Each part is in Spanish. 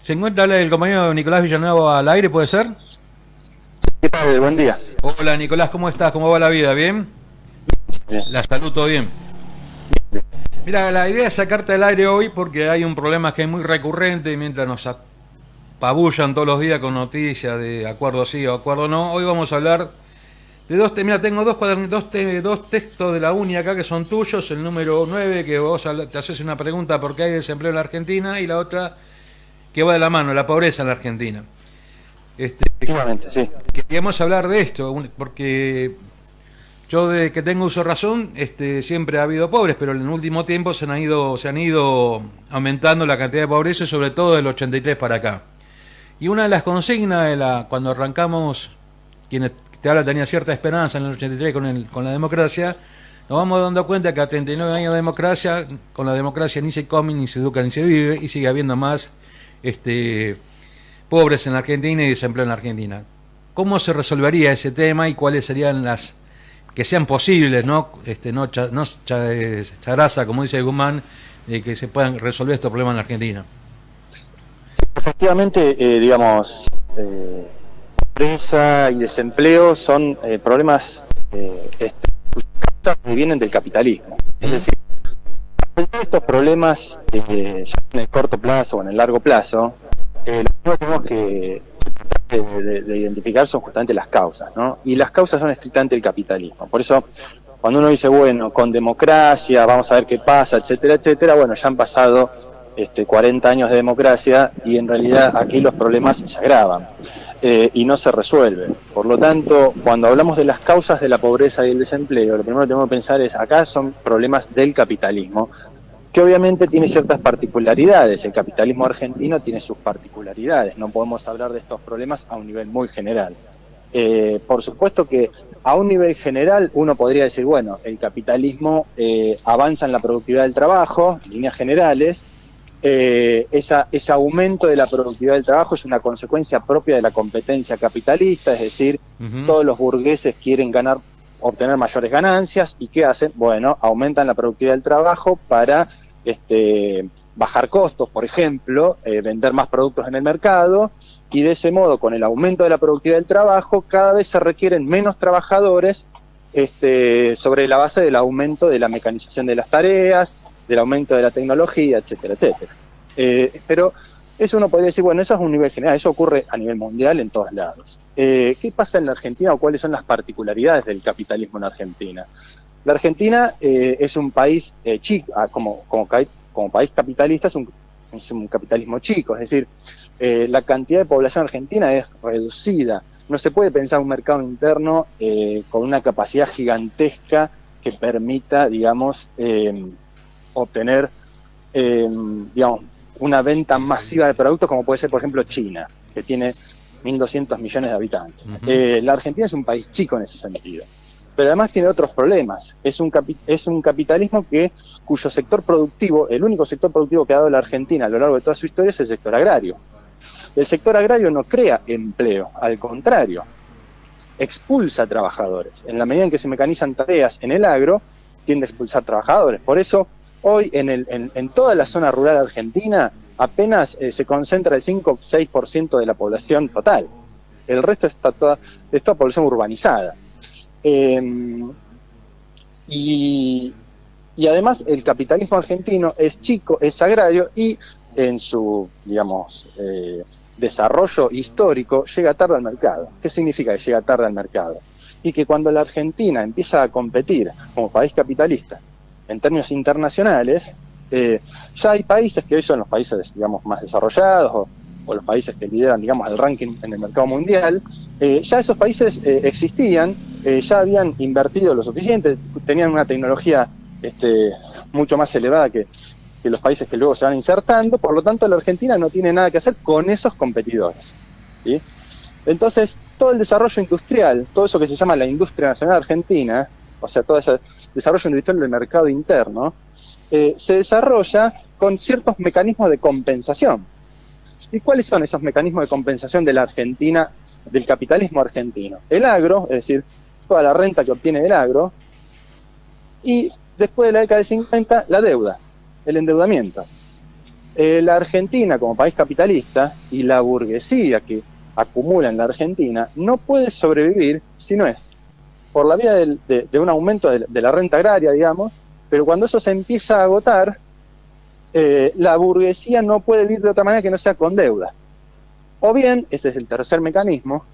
Se encuentra el compañero Nicolás Villanueva al aire, ¿puede ser? ¿Qué tal? Buen día. Hola Nicolás, ¿cómo estás? ¿Cómo va la vida? ¿Bien? Bien. La salud, ¿todo bien? Mira, la idea es sacarte al aire hoy porque hay un problema que es muy recurrente mientras nos apabullan todos los días con noticias de acuerdo sí o acuerdo no. Hoy vamos a hablar de mira, tengo dos textos de la UNI acá que son tuyos. El número 9 que vos te haces una pregunta por qué hay desempleo en la Argentina, y la otra que va de la mano, la pobreza en la Argentina. Efectivamente, sí. Queríamos hablar de esto, porque yo desde que tengo uso de razón, siempre ha habido pobres, pero en el último tiempo se han ido aumentando la cantidad de pobreza, sobre todo del 83 para acá. Y una de las consignas cuando arrancamos, quienes te habla tenía cierta esperanza en el 83 con la democracia, nos vamos dando cuenta que a 39 años de democracia, con la democracia ni se come, ni se educa, ni se vive, y sigue habiendo más pobres en la Argentina y desempleo en la Argentina. ¿Cómo se resolvería ese tema y cuáles serían las que sean posibles, no charaza, como dice Guzmán, que se puedan resolver estos problemas en la Argentina? Efectivamente, pobreza y desempleo son problemas que vienen del capitalismo. Es decir, estos problemas, ya en el corto plazo o en el largo plazo, lo que tenemos que de identificar son justamente las causas, ¿no? Y las causas son estrictamente el capitalismo. Por eso, cuando uno dice, bueno, con democracia, vamos a ver qué pasa, etcétera, etcétera, bueno, ya han pasado 40 años de democracia y en realidad aquí los problemas se agravan y no se resuelven. Por lo tanto, cuando hablamos de las causas de la pobreza y el desempleo, lo primero que tenemos que pensar es, acá son problemas del capitalismo, que obviamente tiene ciertas particularidades. El capitalismo argentino tiene sus particularidades, no podemos hablar de estos problemas a un nivel muy general. Por supuesto que a un nivel general uno podría decir, bueno, el capitalismo avanza en la productividad del trabajo, en líneas generales, ese aumento de la productividad del trabajo es una consecuencia propia de la competencia capitalista, es decir, todos los burgueses quieren obtener mayores ganancias, ¿y qué hacen? Bueno, aumentan la productividad del trabajo para bajar costos, por ejemplo, vender más productos en el mercado, y de ese modo, con el aumento de la productividad del trabajo, cada vez se requieren menos trabajadores sobre la base del aumento de la mecanización de las tareas, del aumento de la tecnología, etcétera, etcétera. Pero eso uno podría decir, bueno, eso es un nivel general, eso ocurre a nivel mundial en todos lados. ¿Qué pasa en la Argentina o cuáles son las particularidades del capitalismo en Argentina? La Argentina es un país chico, como país capitalista es un capitalismo chico, es decir, la cantidad de población argentina es reducida. No se puede pensar un mercado interno con una capacidad gigantesca que permita, digamos, obtener, una venta masiva de productos como puede ser, por ejemplo, China, que tiene 1.200 millones de habitantes. La Argentina es un país chico en ese sentido, pero además tiene otros problemas. Es un capitalismo cuyo sector productivo, el único sector productivo que ha dado la Argentina a lo largo de toda su historia es el sector agrario. El sector agrario no crea empleo, al contrario, expulsa trabajadores. En la medida en que se mecanizan tareas en el agro, tiende a expulsar trabajadores. Por eso, hoy en toda la zona rural argentina apenas se concentra el 5 o 6% de la población total. El resto es toda población urbanizada. Y además el capitalismo argentino es chico, es agrario y en su, desarrollo histórico llega tarde al mercado. ¿Qué significa que llega tarde al mercado? Y que cuando la Argentina empieza a competir como país capitalista en términos internacionales, ya hay países que hoy son los países, más desarrollados o los países que lideran, el ranking en el mercado mundial, ya esos países existían, ya habían invertido lo suficiente, tenían una tecnología mucho más elevada que los países que luego se van insertando, por lo tanto la Argentina no tiene nada que hacer con esos competidores, ¿sí? Entonces, todo el desarrollo industrial, todo eso que se llama la industria nacional argentina, o sea, todo ese desarrollo industrial del mercado interno, se desarrolla con ciertos mecanismos de compensación. ¿Y cuáles son esos mecanismos de compensación de la Argentina, del capitalismo argentino? El agro, es decir, toda la renta que obtiene del agro, y después de la década de 50, la deuda, el endeudamiento. La Argentina, como país capitalista, y la burguesía que acumula en la Argentina, no puede sobrevivir si no es por la vía de un aumento de la renta agraria, digamos, pero cuando eso se empieza a agotar, la burguesía no puede vivir de otra manera que no sea con deuda. O bien, ese es el tercer mecanismo,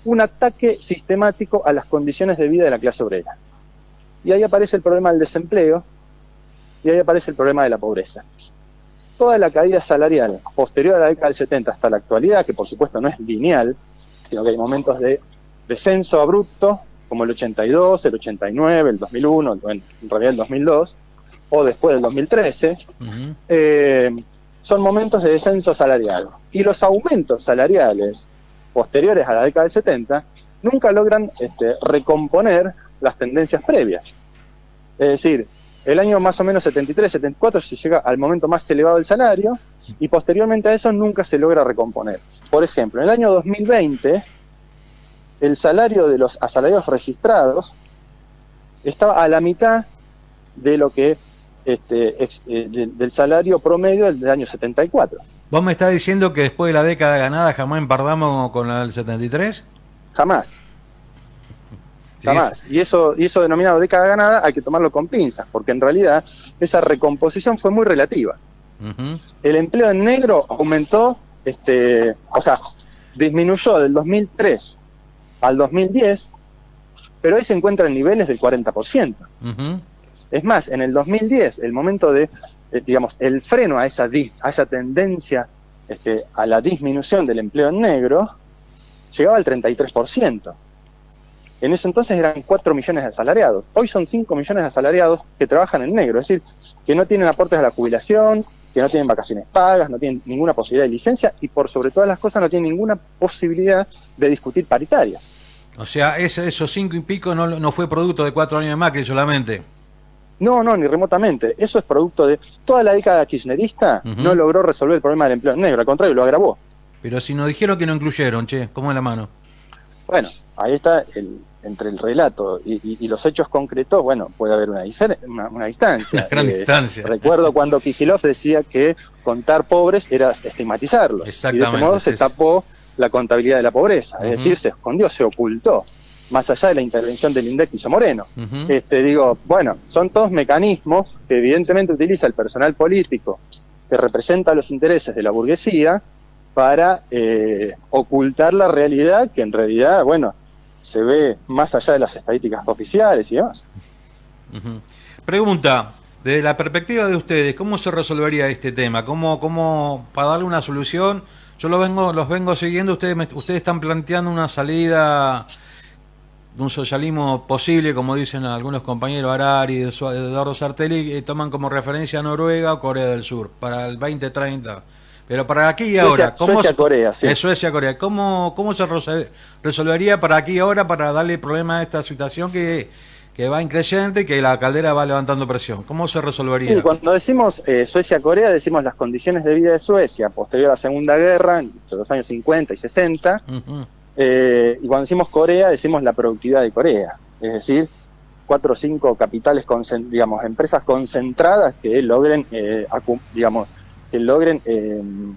un ataque sistemático a las condiciones de vida de la clase obrera. Y ahí aparece el problema del desempleo, y ahí aparece el problema de la pobreza. Toda la caída salarial posterior a la década del 70 hasta la actualidad, que por supuesto no es lineal, sino que hay momentos de descenso abrupto, como el 82, el 89, el 2001, en realidad el 2002, o después del 2013, son momentos de descenso salarial. Y los aumentos salariales posteriores a la década del 70 nunca logran recomponer las tendencias previas. Es decir, el año más o menos 73, 74 se llega al momento más elevado del salario y posteriormente a eso nunca se logra recomponer. Por ejemplo, en el año 2020, el salario de los asalariados registrados estaba a la mitad de lo que del salario promedio del año 74. ¿Vos me estás diciendo que después de la década ganada jamás empardamos con la del 73? Jamás. Sí, jamás. Y eso denominado década ganada hay que tomarlo con pinzas, porque en realidad esa recomposición fue muy relativa. El empleo en negro aumentó, disminuyó del 2003 al 2010, pero hoy se encuentra en niveles del 40%. Es más, en el 2010, el momento de, el freno a esa tendencia a la disminución del empleo en negro, llegaba al 33%. En ese entonces eran 4 millones de asalariados. Hoy son 5 millones de asalariados que trabajan en negro, es decir, que no tienen aportes a la jubilación, que no tienen vacaciones pagas, no tienen ninguna posibilidad de licencia y por sobre todas las cosas no tienen ninguna posibilidad de discutir paritarias. O sea, esos 5 y pico no fue producto de 4 años de Macri solamente. No, ni remotamente. Eso es producto de toda la década kirchnerista, no logró resolver el problema del empleo en negro, al contrario, lo agravó. Pero si nos dijeron que no incluyeron, ¿cómo es la mano? Bueno, ahí está entre el relato y los hechos concretos, bueno, puede haber una distancia. Una gran distancia. Recuerdo cuando Kicillof decía que contar pobres era estigmatizarlos. Y de ese modo se tapó la contabilidad de la pobreza. Es decir, se escondió, se ocultó, más allá de la intervención del INDEC que hizo Moreno. Bueno, son todos mecanismos que evidentemente utiliza el personal político que representa los intereses de la burguesía para ocultar la realidad que en realidad, bueno, se ve más allá de las estadísticas oficiales y demás. Pregunta, desde la perspectiva de ustedes, ¿cómo se resolvería este tema? ¿Cómo para darle una solución? Yo los vengo siguiendo, ustedes están planteando una salida de un socialismo posible, como dicen algunos compañeros, Harari, Eduardo Sartelli, toman como referencia a Noruega o Corea del Sur para el 2030. Pero para aquí y ahora, Suecia-Corea, sí. Suecia-Corea, ¿cómo se resolvería para aquí y ahora para darle problema a esta situación que va increciente y que la caldera va levantando presión? ¿Cómo se resolvería? Sí, cuando decimos Suecia-Corea, decimos las condiciones de vida de Suecia posterior a la Segunda Guerra, entre los años 50 y 60, y cuando decimos Corea, decimos la productividad de Corea, es decir, 4 o 5 capitales, empresas concentradas que logren,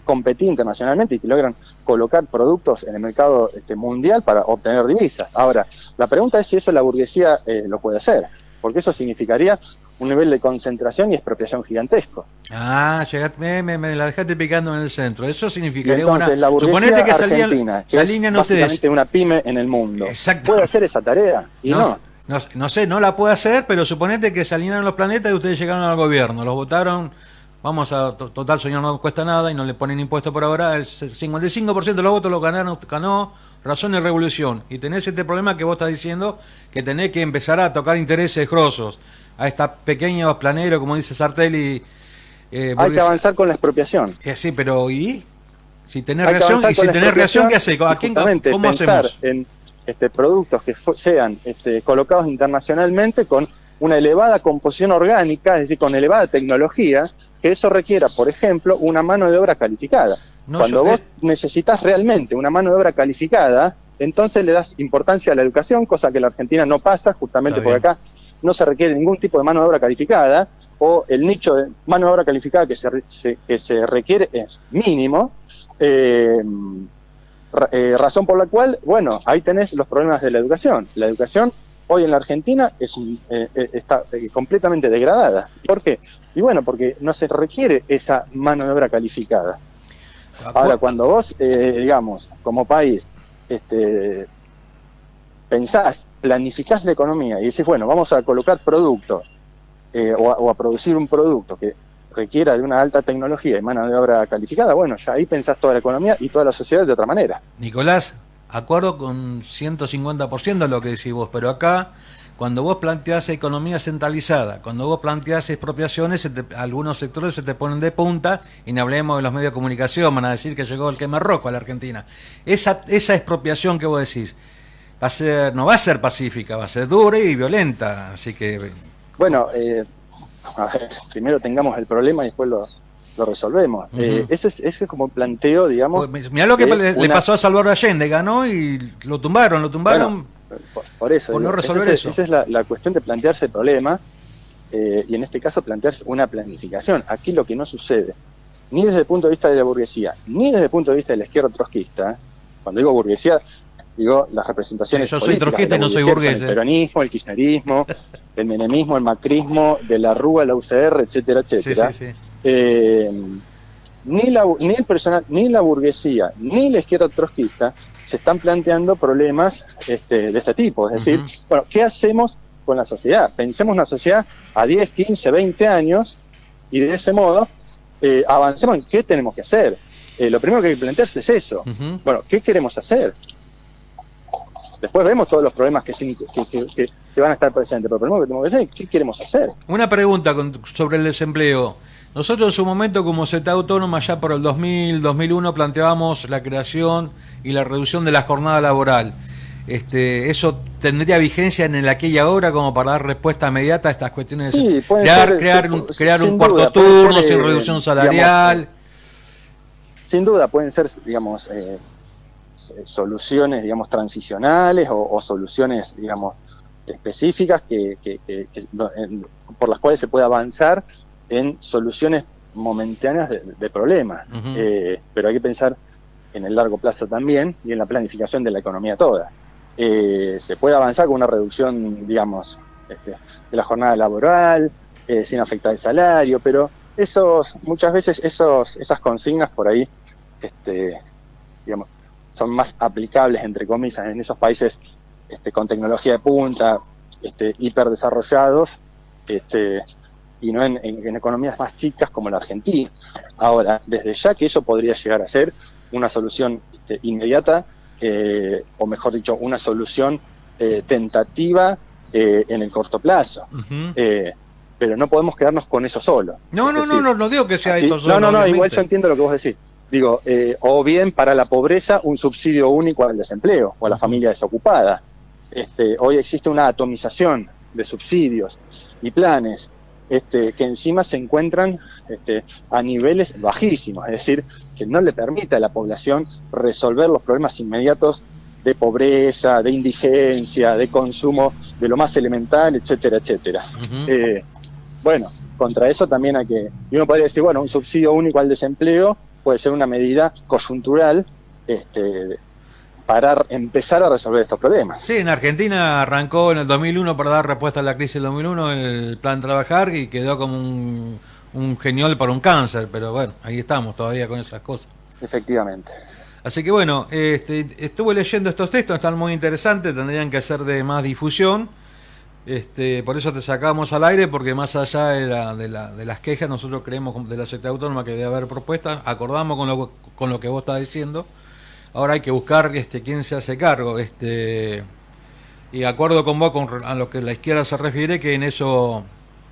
competir internacionalmente y que logran colocar productos en el mercado mundial para obtener divisas. Ahora, la pregunta es si eso la burguesía lo puede hacer, porque eso significaría un nivel de concentración y expropiación gigantesco. Me la dejaste picando en el centro. Eso significaría entonces, la burguesía suponete que argentina, se alinean ustedes. Básicamente una pyme en el mundo. ¿Puede hacer esa tarea? Y no sé, no la puede hacer, pero suponete que se alinearon los planetas y ustedes llegaron al gobierno, los votaron. Vamos a, total, señor, no cuesta nada y no le ponen impuestos por ahora. El 55% de los votos lo ganó Razón y Revolución. Y tenés este problema que vos estás diciendo, que tenés que empezar a tocar intereses grosos a estos pequeños planeros, como dice Sartelli. Hay que avanzar con la expropiación. Sí, pero ¿y? Si tenés reacción, ¿qué hace? ¿Cómo hacemos? En productos que sean colocados internacionalmente con una elevada composición orgánica, es decir, con elevada tecnología, que eso requiera, por ejemplo, una mano de obra calificada. Cuando vos necesitas realmente una mano de obra calificada, entonces le das importancia a la educación, cosa que en la Argentina no pasa, justamente porque acá no se requiere ningún tipo de mano de obra calificada, o el nicho de mano de obra calificada que se requiere es mínimo, razón por la cual, bueno, ahí tenés los problemas de la educación. La educación hoy en la Argentina está completamente degradada. ¿Por qué? Y bueno, porque no se requiere esa mano de obra calificada. Ahora, cuando vos, digamos, como país, pensás, planificás la economía y decís, bueno, vamos a colocar productos o a producir un producto que requiera de una alta tecnología y mano de obra calificada, bueno, ya ahí pensás toda la economía y toda la sociedad de otra manera. Nicolás, acuerdo con 150% lo que decís vos, pero acá, cuando vos planteás economía centralizada, cuando vos planteás expropiaciones, algunos sectores se te ponen de punta, y no hablemos de los medios de comunicación, van a decir que llegó el quema rojo a la Argentina. Esa expropiación que vos decís, no va a ser pacífica, va a ser dura y violenta, así que... Bueno, a ver, primero tengamos el problema y después lo resolvemos. Ese es como planteo, digamos... Pues, mirá lo que le pasó a Salvador Allende, ganó y lo tumbaron. Bueno, por eso, por no resolver eso. Esa es la cuestión de plantearse el problema, y en este caso plantearse una planificación. Aquí lo que no sucede, ni desde el punto de vista de la burguesía, ni desde el punto de vista de la izquierda trotskista, cuando digo burguesía, digo las representaciones yo soy trotskista y no soy burgués. El peronismo, el kirchnerismo, el menemismo, el macrismo, de la Rúa, la UCR, etcétera, etcétera. Sí. Ni el personal, ni la burguesía, ni la izquierda trotskista se están planteando problemas de este tipo. Es decir, bueno, ¿qué hacemos con la sociedad? Pensemos una sociedad a 10, 15, 20 años y de ese modo avancemos en qué tenemos que hacer. Lo primero que hay que plantearse es eso. Bueno, ¿qué queremos hacer? Después vemos todos los problemas que van a estar presentes, pero lo primero que tenemos que hacer es qué queremos hacer. Una pregunta sobre el desempleo. Nosotros en su momento como Sociedad Autónoma ya por el 2000, 2001 planteábamos la creación y la reducción de la jornada laboral. ¿Eso tendría vigencia en aquella hora como para dar respuesta inmediata a estas cuestiones? Sí, crear un cuarto turno sin reducción salarial. Digamos, sin duda, pueden ser, digamos, soluciones, digamos, transicionales o soluciones, digamos, específicas por las cuales se puede avanzar en soluciones momentáneas de problemas. Pero hay que pensar en el largo plazo también y en la planificación de la economía toda. Se puede avanzar con una reducción, digamos, de la jornada laboral, sin afectar el salario, pero muchas veces esas consignas por ahí, digamos, son más aplicables, entre comillas, en esos países con tecnología de punta, hiperdesarrollados, y no en economías más chicas como la Argentina. Ahora, desde ya que eso podría llegar a ser una solución inmediata, o mejor dicho, una solución tentativa en el corto plazo. Pero no podemos quedarnos con eso solo. No digo que sea esto solo. No, igual yo entiendo lo que vos decís. Digo, o bien para la pobreza un subsidio único al desempleo o a la familia desocupada. Hoy existe una atomización de subsidios y planes que encima se encuentran a niveles bajísimos, es decir, que no le permite a la población resolver los problemas inmediatos de pobreza, de indigencia, de consumo de lo más elemental, etcétera, etcétera. Bueno, contra eso también y uno podría decir, bueno, un subsidio único al desempleo puede ser una medida coyuntural para empezar a resolver estos problemas. Sí, en Argentina arrancó en el 2001 para dar respuesta a la crisis del 2001 el plan Trabajar y quedó como un genial para un cáncer, pero bueno, ahí estamos todavía con esas cosas. Efectivamente. Así que bueno, estuve leyendo estos textos, están muy interesantes, tendrían que ser de más difusión. Por eso te sacamos al aire, porque más allá de las quejas, nosotros creemos de la Sociedad Autónoma que debe haber propuestas, acordamos con lo que vos estás diciendo. Ahora hay que buscar quién se hace cargo. Y acuerdo con vos a lo que la izquierda se refiere, que en eso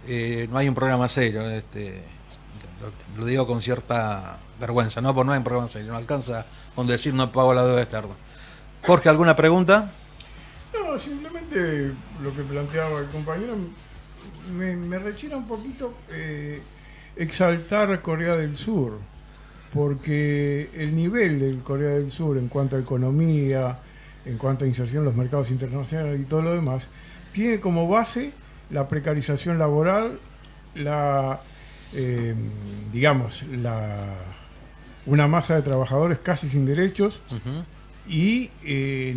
no hay un programa serio. Lo digo con cierta vergüenza, no hay un programa serio, no alcanza con decir no pago la deuda externa. Jorge, ¿alguna pregunta? No, simplemente lo que planteaba el compañero me rechina un poquito exaltar Corea del Sur, porque el nivel de Corea del Sur en cuanto a economía, en cuanto a inserción en los mercados internacionales y todo lo demás, tiene como base la precarización laboral la digamos, una masa de trabajadores casi sin derechos. Y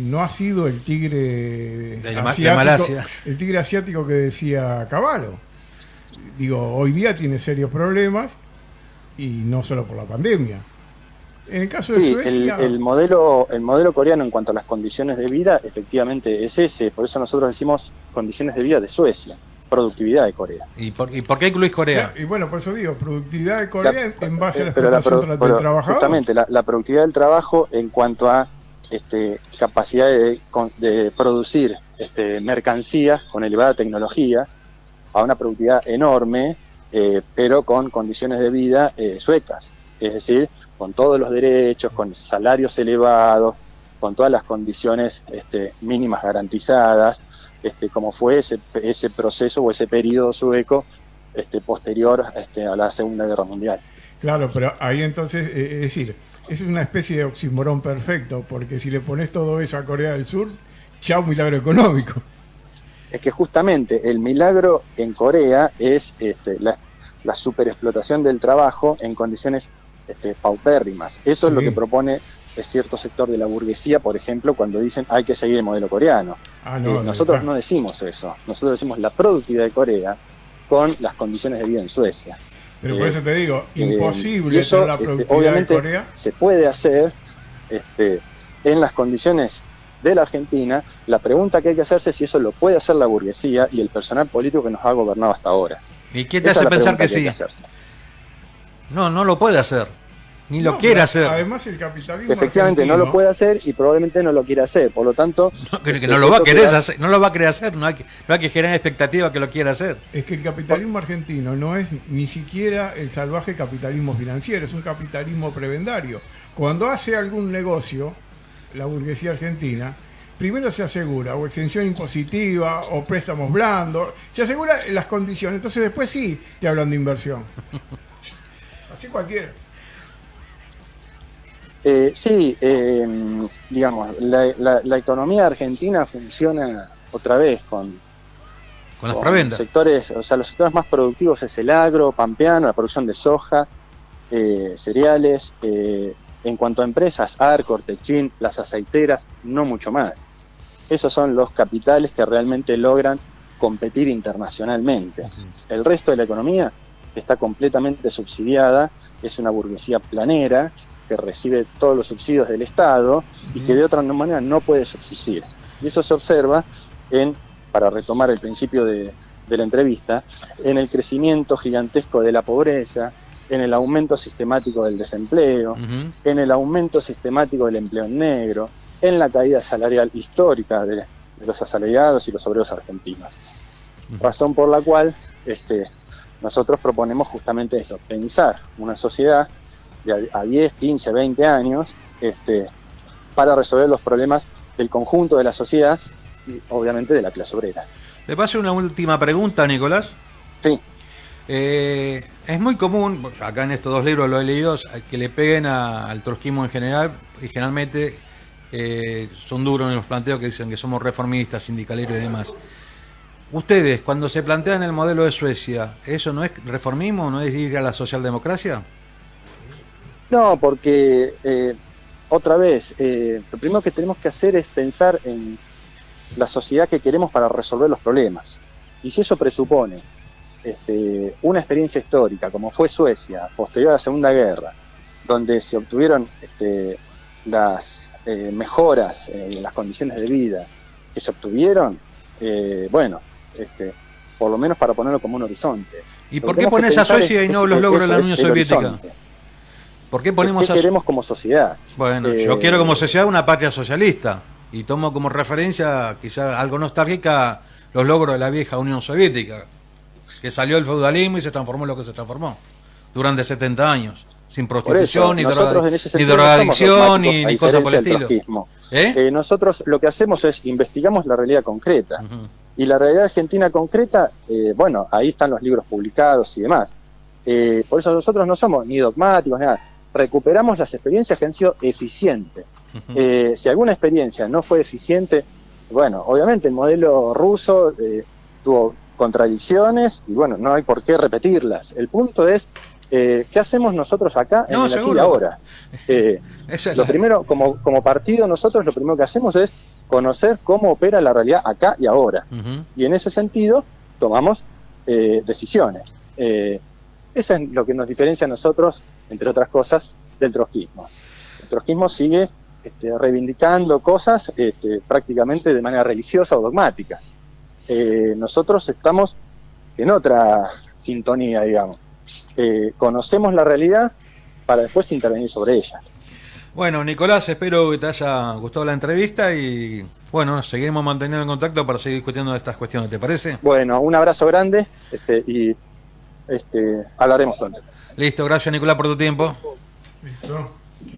no ha sido el tigre de Malasia. El tigre asiático que decía Cavallo. Digo, hoy día tiene serios problemas y no solo por la pandemia. En el caso de Suecia, el modelo coreano en cuanto a las condiciones de vida efectivamente es ese. Por eso nosotros decimos condiciones de vida de Suecia, productividad de Corea. ¿Y por qué incluís Corea? Y bueno, por eso digo, productividad de Corea en base a la explotación del trabajador. Justamente, la productividad del trabajo en cuanto a capacidad de producir mercancías con elevada tecnología a una productividad enorme, pero con condiciones de vida suecas, es decir, con todos los derechos, con salarios elevados, con todas las condiciones mínimas garantizadas, como fue ese proceso o ese periodo sueco posterior a la Segunda Guerra Mundial. Claro, pero ahí entonces, es decir, es una especie de oxímoron perfecto, porque si le pones todo eso a Corea del Sur, chao milagro económico. Es que justamente el milagro en Corea es la superexplotación del trabajo en condiciones paupérrimas. Eso es lo que propone cierto sector de la burguesía, por ejemplo, cuando dicen hay que seguir el modelo coreano. Nosotros no decimos eso. Nosotros decimos la productividad de Corea con las condiciones de vida en Suecia. Pero por eso te digo, imposible tener la productividad obviamente de Corea. Se puede hacer en las condiciones de la Argentina. La pregunta que hay que hacerse es si eso lo puede hacer la burguesía y el personal político que nos ha gobernado hasta ahora. ¿Y qué te hace pensar que sí? No lo puede hacer. Ni lo quiere hacer. Además, el capitalismo efectivamente argentino, no lo puede hacer y probablemente no lo quiere hacer. Por lo tanto, no lo va a querer hacer. No lo va a querer hacer. No hay que generar expectativa que lo quiera hacer. Es que el capitalismo argentino no es ni siquiera el salvaje capitalismo financiero, es un capitalismo prebendario. Cuando hace algún negocio, la burguesía argentina, primero se asegura o exención impositiva o préstamos blandos, se asegura las condiciones, entonces después sí te hablan de inversión. Así cualquiera. Digamos, la economía argentina funciona otra vez con las prebendas. Sectores, o sea, los sectores más productivos es el agro, pampeano, la producción de soja, cereales, en cuanto a empresas, Arcor, Techin, las aceiteras, no mucho más. Esos son los capitales que realmente logran competir internacionalmente. El resto de la economía está completamente subsidiada, es una burguesía planera que recibe todos los subsidios del Estado y que de otra manera no puede subsistir. Y eso se observa para retomar el principio de la entrevista, en el crecimiento gigantesco de la pobreza, en el aumento sistemático del desempleo, en el aumento sistemático del empleo en negro, en la caída salarial histórica de los asalariados y los obreros argentinos. Razón por la cual nosotros proponemos justamente eso, pensar una sociedad a 10, 15, 20 años para resolver los problemas del conjunto de la sociedad y obviamente de la clase obrera. ¿Le paso una última pregunta, Nicolás? Sí. Es muy común, acá en estos dos libros lo he leído, que le peguen al trotskismo en general, y generalmente son duros en los planteos que dicen que somos reformistas, sindicaleros y demás. Ustedes, cuando se plantean el modelo de Suecia, ¿eso no es reformismo, no es ir a la socialdemocracia? No, porque otra vez, lo primero que tenemos que hacer es pensar en la sociedad que queremos para resolver los problemas. Y si eso presupone una experiencia histórica, como fue Suecia, posterior a la Segunda Guerra, donde se obtuvieron las mejoras en las condiciones de vida que se obtuvieron, por lo menos para ponerlo como un horizonte. ¿Y por qué pones a Suecia y no los logros de la Unión Soviética? ¿Por qué ponemos ¿Qué queremos como sociedad? Bueno, yo quiero como sociedad una patria socialista y tomo como referencia, quizá algo nostálgica, los logros de la vieja Unión Soviética, que salió del feudalismo y se transformó en lo que se transformó durante 70 años, sin prostitución, ni drogadicción, ni cosas por el estilo. Nosotros lo que hacemos es investigamos la realidad concreta. Y la realidad argentina concreta, ahí están los libros publicados y demás. Por eso nosotros no somos ni dogmáticos, nada. Recuperamos las experiencias que han sido eficientes. Si alguna experiencia no fue eficiente, obviamente el modelo ruso tuvo contradicciones y bueno, no hay por qué repetirlas. El punto es, ¿qué hacemos nosotros acá en el aquí y ahora? Lo primero, como partido, nosotros lo primero que hacemos es conocer cómo opera la realidad acá y ahora. Y en ese sentido, tomamos decisiones. Eso es lo que nos diferencia a nosotros, entre otras cosas, del trotskismo. El trotskismo sigue reivindicando cosas prácticamente de manera religiosa o dogmática. Nosotros estamos en otra sintonía, digamos. Conocemos la realidad para después intervenir sobre ella. Bueno, Nicolás, espero que te haya gustado la entrevista y bueno, seguiremos manteniendo el contacto para seguir discutiendo estas cuestiones, ¿te parece? Bueno, un abrazo grande y hablaremos pronto. Listo, gracias Nicolás por tu tiempo. Listo.